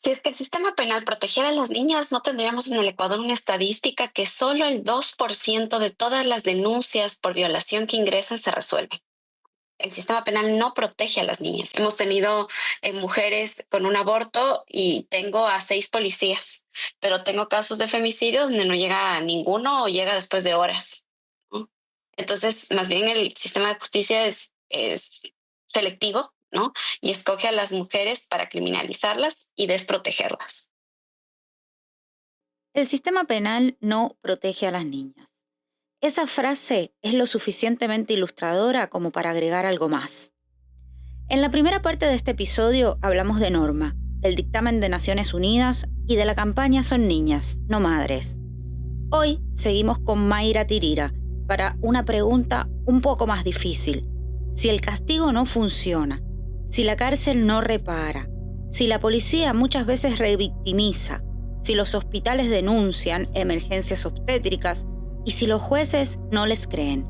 Si es que el sistema penal protegiera a las niñas, no tendríamos en el Ecuador una estadística que solo el 2% de todas las denuncias por violación que ingresan se resuelven. El sistema penal no protege a las niñas. Hemos tenido mujeres con un aborto y tengo a 6 policías, pero tengo casos de femicidio donde no llega a ninguno o llega después de horas, ¿no? Entonces, más bien el sistema de justicia es selectivo, ¿no? Y escoge a las mujeres para criminalizarlas y desprotegerlas. El sistema penal no protege a las niñas. Esa frase es lo suficientemente ilustradora como para agregar algo más. En la primera parte de este episodio hablamos de Norma, del dictamen de Naciones Unidas y de la campaña Son niñas, no madres. Hoy seguimos con Mayra Tirira para una pregunta un poco más difícil. Si el castigo no funciona, si la cárcel no repara, si la policía muchas veces revictimiza, si los hospitales denuncian emergencias obstétricas y si los jueces no les creen,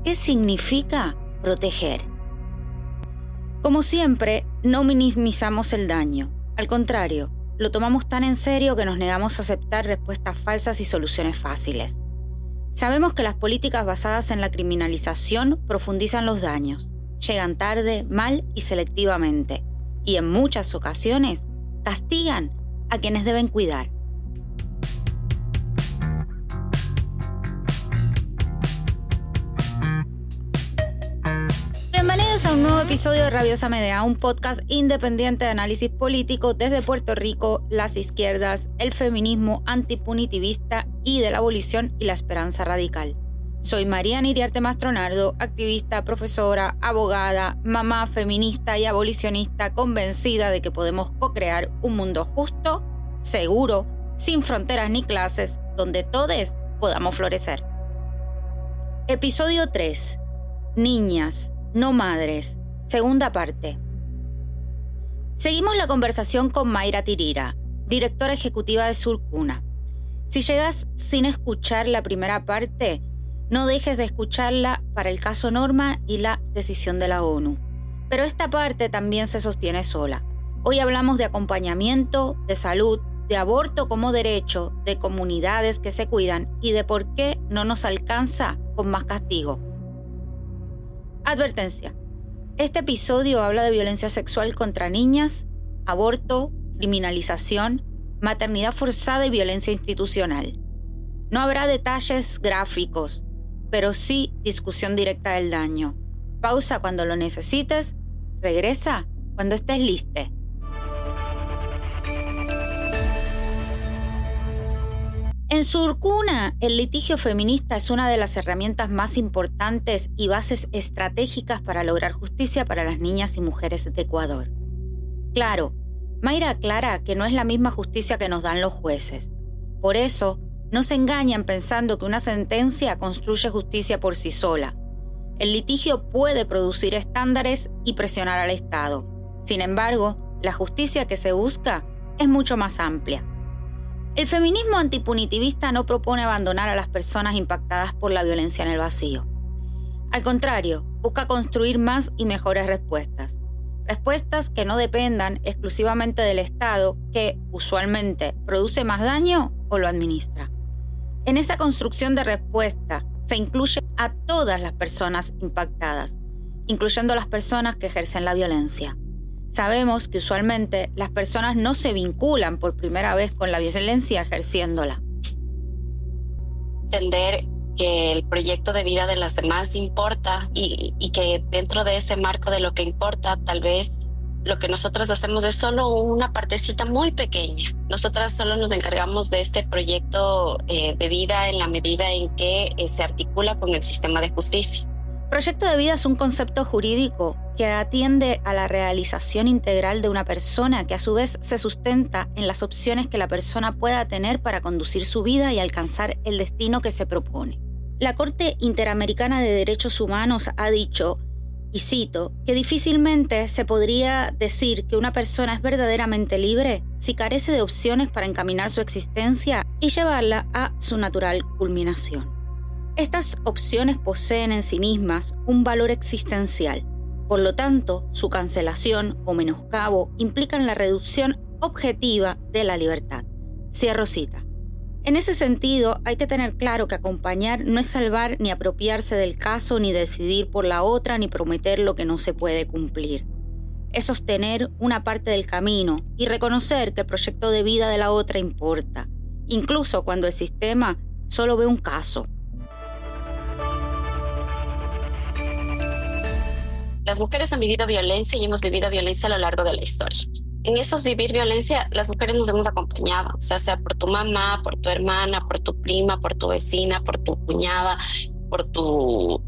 ¿qué significa proteger? Como siempre, no minimizamos el daño. Al contrario, lo tomamos tan en serio que nos negamos a aceptar respuestas falsas y soluciones fáciles. Sabemos que las políticas basadas en la criminalización profundizan los daños, llegan tarde, mal y selectivamente, y en muchas ocasiones castigan a quienes deben cuidar. Bienvenidos a un nuevo episodio de Rabiosa Media, un podcast independiente de análisis político desde Puerto Rico, las izquierdas, el feminismo antipunitivista y de la abolición y la esperanza radical. Soy Mariana Iriarte Mastronardo, activista, profesora, abogada, mamá feminista y abolicionista convencida de que podemos co-crear un mundo justo, seguro, sin fronteras ni clases, donde todos podamos florecer. Episodio 3. Niñas, no madres. Segunda parte. Seguimos la conversación con Mayra Tirira, directora ejecutiva de Surcuna. Si llegas sin escuchar la primera parte, no dejes de escucharla para el caso Norma y la decisión de la ONU. Pero esta parte también se sostiene sola. Hoy hablamos de acompañamiento, de salud, de aborto como derecho, de comunidades que se cuidan y de por qué no nos alcanza con más castigo. Advertencia. Este episodio habla de violencia sexual contra niñas, aborto, criminalización, maternidad forzada y violencia institucional. No habrá detalles gráficos, pero sí discusión directa del daño. Pausa cuando lo necesites, regresa cuando estés lista. En Surcuna, el litigio feminista es una de las herramientas más importantes y bases estratégicas para lograr justicia para las niñas y mujeres de Ecuador. Claro, Mayra aclara que no es la misma justicia que nos dan los jueces. Por eso, no se engañan pensando que una sentencia construye justicia por sí sola. El litigio puede producir estándares y presionar al Estado. Sin embargo, la justicia que se busca es mucho más amplia. El feminismo antipunitivista no propone abandonar a las personas impactadas por la violencia en el vacío. Al contrario, busca construir más y mejores respuestas. Respuestas que no dependan exclusivamente del Estado, que, usualmente, produce más daño o lo administra. En esa construcción de respuesta se incluye a todas las personas impactadas, incluyendo a las personas que ejercen la violencia. Sabemos que usualmente las personas no se vinculan por primera vez con la violencia ejerciéndola. Entender que el proyecto de vida de las demás importa y que dentro de ese marco de lo que importa, tal vez lo que nosotros hacemos es solo una partecita muy pequeña. Nosotras solo nos encargamos de este proyecto de vida en la medida en que se articula con el sistema de justicia. Proyecto de vida es un concepto jurídico que atiende a la realización integral de una persona que a su vez se sustenta en las opciones que la persona pueda tener para conducir su vida y alcanzar el destino que se propone. La Corte Interamericana de Derechos Humanos ha dicho, y cito, que difícilmente se podría decir que una persona es verdaderamente libre si carece de opciones para encaminar su existencia y llevarla a su natural culminación. Estas opciones poseen en sí mismas un valor existencial. Por lo tanto, su cancelación o menoscabo implican la reducción objetiva de la libertad. Cierro cita. En ese sentido, hay que tener claro que acompañar no es salvar ni apropiarse del caso, ni decidir por la otra, ni prometer lo que no se puede cumplir. Es sostener una parte del camino y reconocer que el proyecto de vida de la otra importa, incluso cuando el sistema solo ve un caso. Las mujeres han vivido violencia y hemos vivido violencia a lo largo de la historia. En esos vivir violencia, las mujeres nos hemos acompañado, o sea por tu mamá, por tu hermana, por tu prima, por tu vecina, por tu cuñada, por tu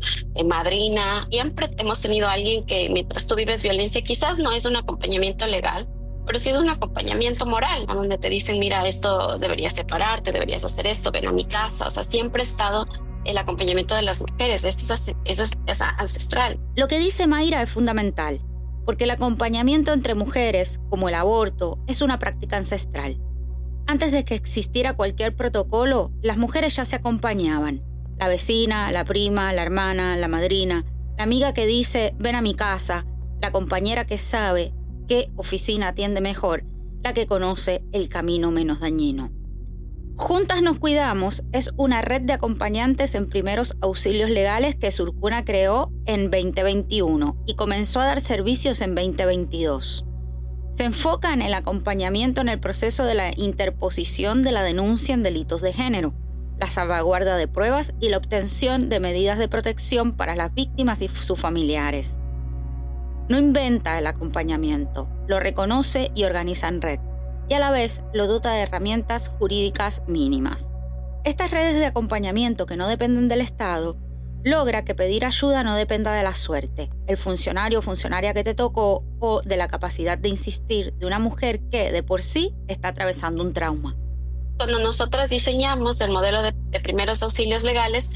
madrina. Siempre hemos tenido a alguien que mientras tú vives violencia, quizás no es un acompañamiento legal, pero sí es un acompañamiento moral, ¿no? Donde te dicen, mira, esto deberías separarte, deberías hacer esto, ven a mi casa. O sea, siempre ha estado el acompañamiento de las mujeres. Esto es ancestral. Lo que dice Mayra es fundamental, porque el acompañamiento entre mujeres, como el aborto, es una práctica ancestral. Antes de que existiera cualquier protocolo, las mujeres ya se acompañaban. La vecina, la prima, la hermana, la madrina, la amiga que dice, ven a mi casa, la compañera que sabe qué oficina atiende mejor, la que conoce el camino menos dañino. Juntas Nos Cuidamos es una red de acompañantes en primeros auxilios legales que Surcuna creó en 2021 y comenzó a dar servicios en 2022. Se enfoca en el acompañamiento en el proceso de la interposición de la denuncia en delitos de género, la salvaguarda de pruebas y la obtención de medidas de protección para las víctimas y sus familiares. No inventa el acompañamiento, lo reconoce y organiza en red, y a la vez lo dota de herramientas jurídicas mínimas. Estas redes de acompañamiento que no dependen del Estado logra que pedir ayuda no dependa de la suerte, el funcionario o funcionaria que te tocó o de la capacidad de insistir de una mujer que de por sí está atravesando un trauma. Cuando nosotras diseñamos el modelo de primeros auxilios legales,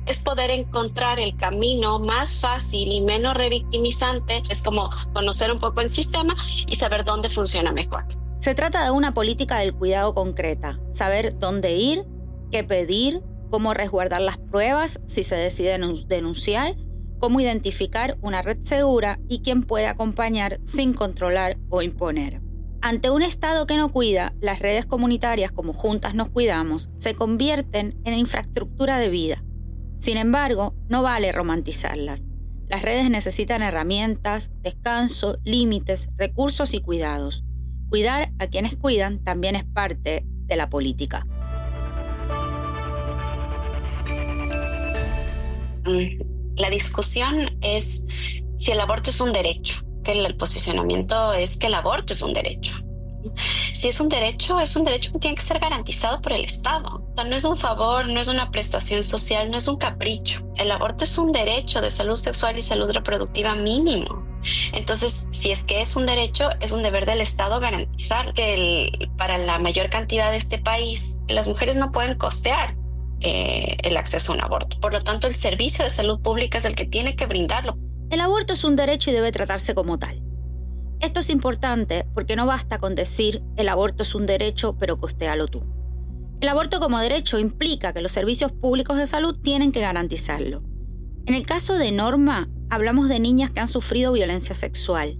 es poder encontrar el camino más fácil y menos revictimizante. Es como conocer un poco el sistema y saber dónde funciona mejor. Se trata de una política del cuidado concreta, saber dónde ir, qué pedir, cómo resguardar las pruebas si se decide denunciar, cómo identificar una red segura y quién puede acompañar sin controlar o imponer. Ante un Estado que no cuida, las redes comunitarias como Juntas Nos Cuidamos se convierten en infraestructura de vida. Sin embargo, no vale romantizarlas. Las redes necesitan herramientas, descanso, límites, recursos y cuidados. Cuidar a quienes cuidan también es parte de la política. La discusión es si el aborto es un derecho, que el posicionamiento es que el aborto es un derecho. Si es un derecho que tiene que ser garantizado por el Estado. O sea, no es un favor, no es una prestación social, no es un capricho. El aborto es un derecho de salud sexual y salud reproductiva mínimo. Entonces, si es que es un derecho, es un deber del Estado garantizar que para la mayor cantidad de este país, las mujeres no pueden costear el acceso a un aborto. Por lo tanto, el servicio de salud pública es el que tiene que brindarlo. El aborto es un derecho y debe tratarse como tal. Esto es importante porque no basta con decir el aborto es un derecho, pero costéalo tú. El aborto como derecho implica que los servicios públicos de salud tienen que garantizarlo. En el caso de Norma, hablamos de niñas que han sufrido violencia sexual,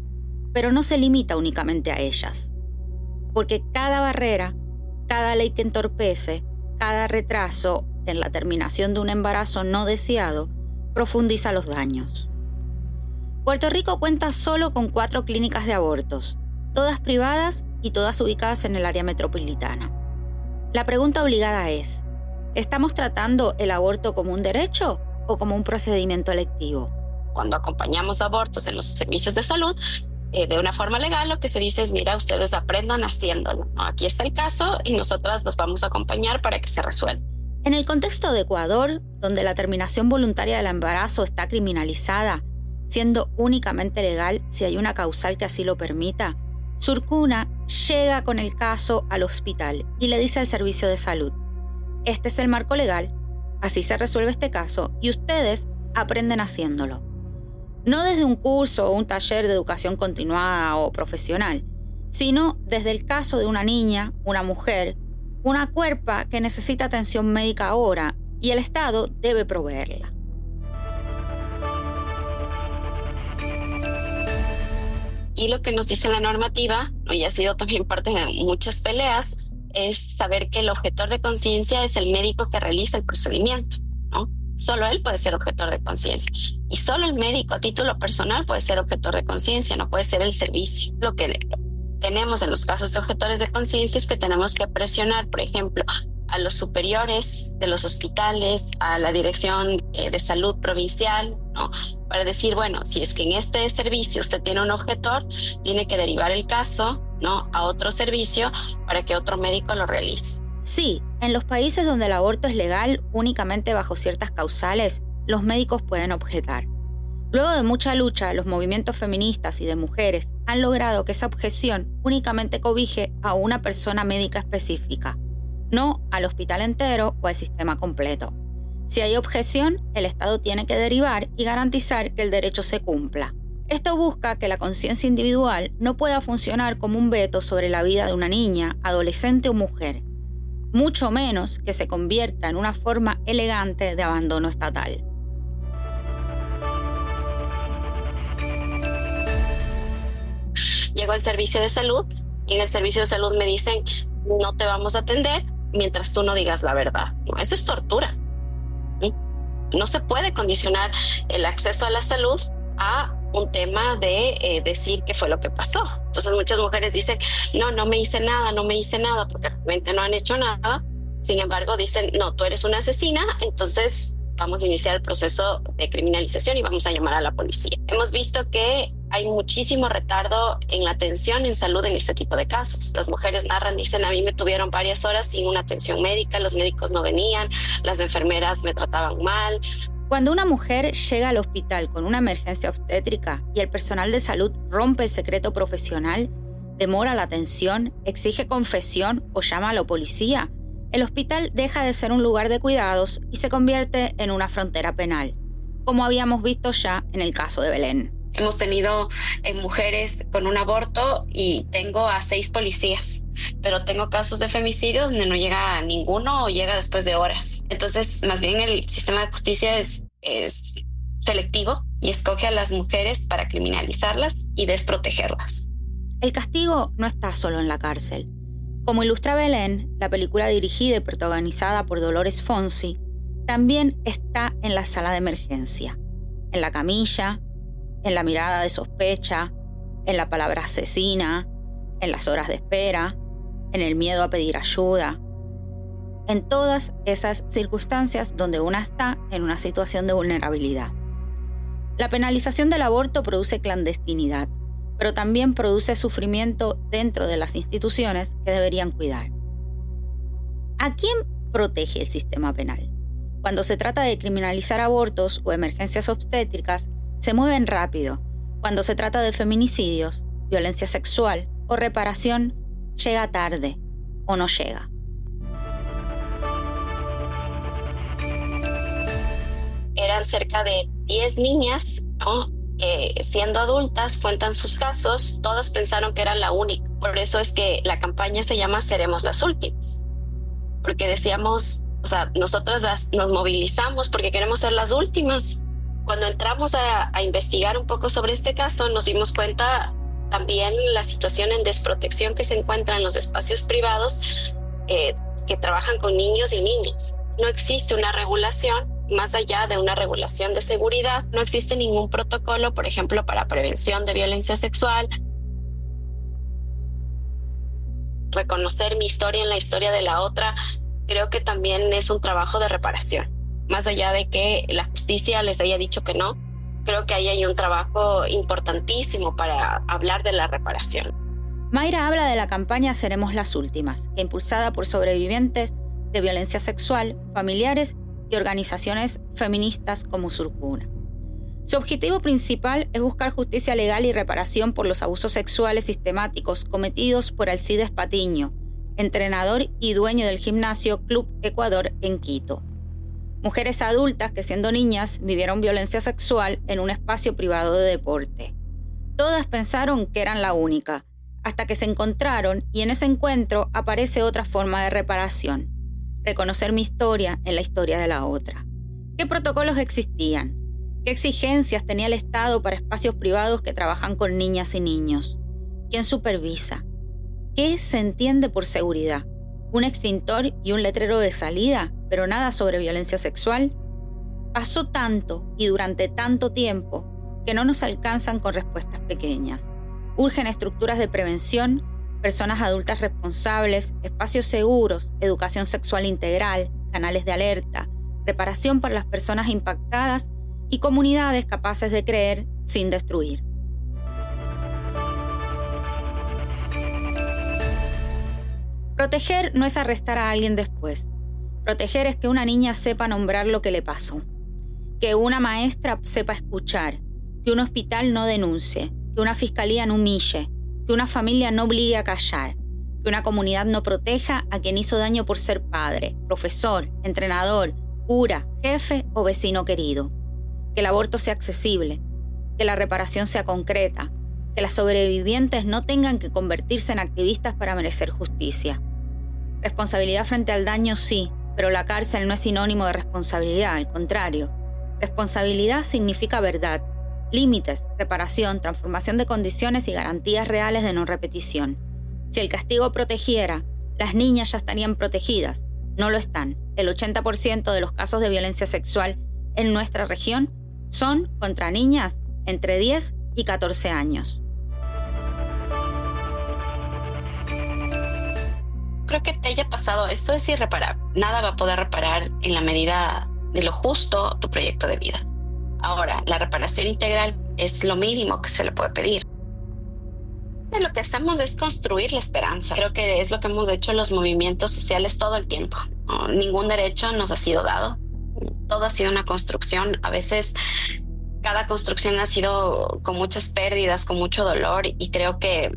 pero no se limita únicamente a ellas. Porque cada barrera, cada ley que entorpece, cada retraso en la terminación de un embarazo no deseado, profundiza los daños. Puerto Rico cuenta solo con 4 clínicas de abortos, todas privadas y todas ubicadas en el área metropolitana. La pregunta obligada es, ¿estamos tratando el aborto como un derecho o como un procedimiento electivo? Cuando acompañamos abortos en los servicios de salud, de una forma legal, lo que se dice es, mira, ustedes aprendan haciéndolo, ¿no? Aquí está el caso y nosotras los vamos a acompañar para que se resuelva. En el contexto de Ecuador, donde la terminación voluntaria del embarazo está criminalizada, siendo únicamente legal si hay una causal que así lo permita, Surcuna llega con el caso al hospital y le dice al servicio de salud, este es el marco legal, así se resuelve este caso y ustedes aprenden haciéndolo. No desde un curso o un taller de educación continuada o profesional, sino desde el caso de una niña, una mujer, una cuerpa que necesita atención médica ahora y el Estado debe proveerla. Aquí lo que nos dice la normativa, ¿no? Y ha sido también parte de muchas peleas, es saber que el objetor de conciencia es el médico que realiza el procedimiento, ¿no? Solo él puede ser objetor de conciencia. Y solo el médico a título personal puede ser objetor de conciencia, no puede ser el servicio. Lo que tenemos en los casos de objetores de conciencia es que tenemos que presionar, por ejemplo, a los superiores de los hospitales, a la Dirección de Salud Provincial, ¿no? Para decir, bueno, si es que en este servicio usted tiene un objetor, tiene que derivar el caso, ¿no?, a otro servicio para que otro médico lo realice. Sí, en los países donde el aborto es legal, únicamente bajo ciertas causales, los médicos pueden objetar. Luego de mucha lucha, los movimientos feministas y de mujeres han logrado que esa objeción únicamente cobije a una persona médica específica, no al hospital entero o al sistema completo. Si hay objeción, el Estado tiene que derivar y garantizar que el derecho se cumpla. Esto busca que la conciencia individual no pueda funcionar como un veto sobre la vida de una niña, adolescente o mujer, mucho menos que se convierta en una forma elegante de abandono estatal. Llego al servicio de salud y en el servicio de salud me dicen, no te vamos a atender mientras tú no digas la verdad. Eso es tortura. No se puede condicionar el acceso a la salud a un tema de decir qué fue lo que pasó. Entonces muchas mujeres dicen, no me hice nada, porque realmente no han hecho nada. Sin embargo, dicen, no, tú eres una asesina, entonces vamos a iniciar el proceso de criminalización y vamos a llamar a la policía. Hemos visto que hay muchísimo retardo en la atención en salud en este tipo de casos. Las mujeres narran, dicen, a mí me tuvieron varias horas sin una atención médica, los médicos no venían, las enfermeras me trataban mal. Cuando una mujer llega al hospital con una emergencia obstétrica y el personal de salud rompe el secreto profesional, demora la atención, exige confesión o llama a la policía, el hospital deja de ser un lugar de cuidados y se convierte en una frontera penal, como habíamos visto ya en el caso de Belén. Hemos tenido mujeres con un aborto y tengo a 6 policías, pero tengo casos de femicidio donde no llega ninguno o llega después de horas. Entonces, más bien el sistema de justicia es selectivo y escoge a las mujeres para criminalizarlas y desprotegerlas. El castigo no está solo en la cárcel. Como ilustra Belén, la película dirigida y protagonizada por Dolores Fonsi, también está en la sala de emergencia, en la camilla, en la mirada de sospecha, en la palabra asesina, en las horas de espera, en el miedo a pedir ayuda, en todas esas circunstancias donde una está en una situación de vulnerabilidad. La penalización del aborto produce clandestinidad, pero también produce sufrimiento dentro de las instituciones que deberían cuidar. ¿A quién protege el sistema penal? Cuando se trata de criminalizar abortos o emergencias obstétricas, se mueven rápido. Cuando se trata de feminicidios, violencia sexual o reparación, llega tarde o no llega. Eran cerca de 10 niñas, ¿no?, que siendo adultas cuentan sus casos. Todas pensaron que era la única. Por eso es que la campaña se llama Seremos las Últimas. Porque decíamos, nosotras nos movilizamos porque queremos ser las últimas. Cuando entramos a investigar un poco sobre este caso, nos dimos cuenta también la situación en desprotección que se encuentra en los espacios privados que trabajan con niños y niñas. No existe una regulación, más allá de una regulación de seguridad, no existe ningún protocolo, por ejemplo, para prevención de violencia sexual. Reconocer mi historia en la historia de la otra, creo que también es un trabajo de reparación. Más allá de que la justicia les haya dicho que no, creo que ahí hay un trabajo importantísimo para hablar de la reparación. Mayra habla de la campaña Seremos las Últimas, que impulsada por sobrevivientes de violencia sexual, familiares y organizaciones feministas como Surcuna. Su objetivo principal es buscar justicia legal y reparación por los abusos sexuales sistemáticos cometidos por Alcides Patiño, entrenador y dueño del gimnasio Club Ecuador en Quito. Mujeres adultas que siendo niñas vivieron violencia sexual en un espacio privado de deporte. Todas pensaron que eran la única, hasta que se encontraron y en ese encuentro aparece otra forma de reparación: reconocer mi historia en la historia de la otra. ¿Qué protocolos existían? ¿Qué exigencias tenía el Estado para espacios privados que trabajan con niñas y niños? ¿Quién supervisa? ¿Qué se entiende por seguridad? ¿Un extintor y un letrero de salida, pero nada sobre violencia sexual? Pasó tanto y durante tanto tiempo que no nos alcanzan con respuestas pequeñas. Urgen estructuras de prevención, personas adultas responsables, espacios seguros, educación sexual integral, canales de alerta, reparación para las personas impactadas y comunidades capaces de creer sin destruir. Proteger no es arrestar a alguien después. Proteger es que una niña sepa nombrar lo que le pasó, que una maestra sepa escuchar, que un hospital no denuncie, que una fiscalía no humille, que una familia no obligue a callar, que una comunidad no proteja a quien hizo daño por ser padre, profesor, entrenador, cura, jefe o vecino querido, que el aborto sea accesible, que la reparación sea concreta, que las sobrevivientes no tengan que convertirse en activistas para merecer justicia. Responsabilidad frente al daño sí, pero la cárcel no es sinónimo de responsabilidad, al contrario. Responsabilidad significa verdad, límites, reparación, transformación de condiciones y garantías reales de no repetición. Si el castigo protegiera, las niñas ya estarían protegidas. No lo están. El 80% de los casos de violencia sexual en nuestra región son contra niñas entre 10 y 14 años. Creo que te haya pasado, esto es irreparable. Nada va a poder reparar en la medida de lo justo tu proyecto de vida. Ahora, la reparación integral es lo mínimo que se le puede pedir. Lo que hacemos es construir la esperanza. Creo que es lo que hemos hecho los movimientos sociales todo el tiempo. Ningún derecho nos ha sido dado. Todo ha sido una construcción. A veces cada construcción ha sido con muchas pérdidas, con mucho dolor, y creo que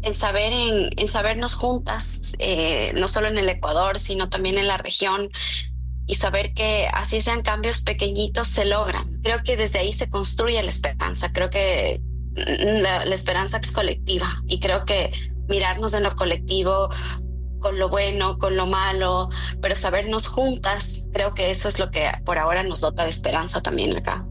en sabernos juntas, no solo en el Ecuador, sino también en la región, y saber que así sean cambios pequeñitos, se logran. Creo que desde ahí se construye la esperanza. Creo que la esperanza es colectiva, y creo que mirarnos en lo colectivo, con lo bueno, con lo malo, pero sabernos juntas, creo que eso es lo que por ahora nos dota de esperanza también acá.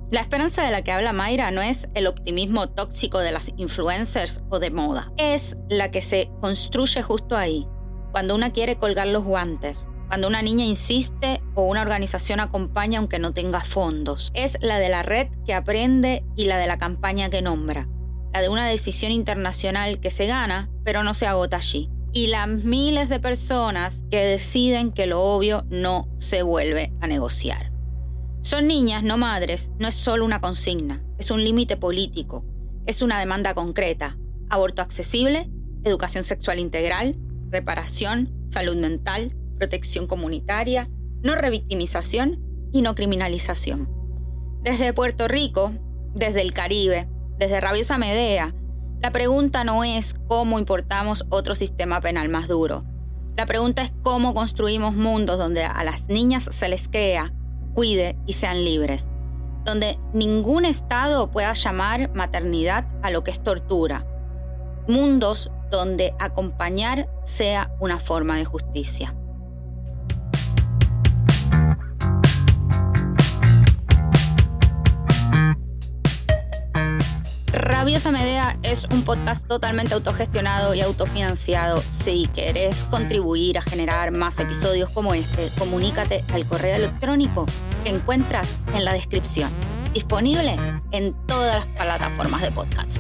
La esperanza de la que habla Mayra no es el optimismo tóxico de las influencers o de moda. Es la que se construye justo ahí, cuando una quiere colgar los guantes, cuando una niña insiste o una organización acompaña aunque no tenga fondos. Es la de la red que aprende y la de la campaña que nombra. La de una decisión internacional que se gana, pero no se agota allí. Y las miles de personas que deciden que lo obvio no se vuelve a negociar. Son niñas, no madres, no es solo una consigna, es un límite político, es una demanda concreta. Aborto accesible, educación sexual integral, reparación, salud mental, protección comunitaria, no revictimización y no criminalización. Desde Puerto Rico, desde el Caribe, desde Rabiosa Medea, la pregunta no es cómo importamos otro sistema penal más duro. La pregunta es cómo construimos mundos donde a las niñas se les crea, cuide y sean libres, donde ningún Estado pueda llamar maternidad a lo que es tortura. Mundos donde acompañar sea una forma de justicia. Rabiosa Medea es un podcast totalmente autogestionado y autofinanciado. Si querés contribuir a generar más episodios como este, comunícate al correo electrónico que encuentras en la descripción. Disponible en todas las plataformas de podcast.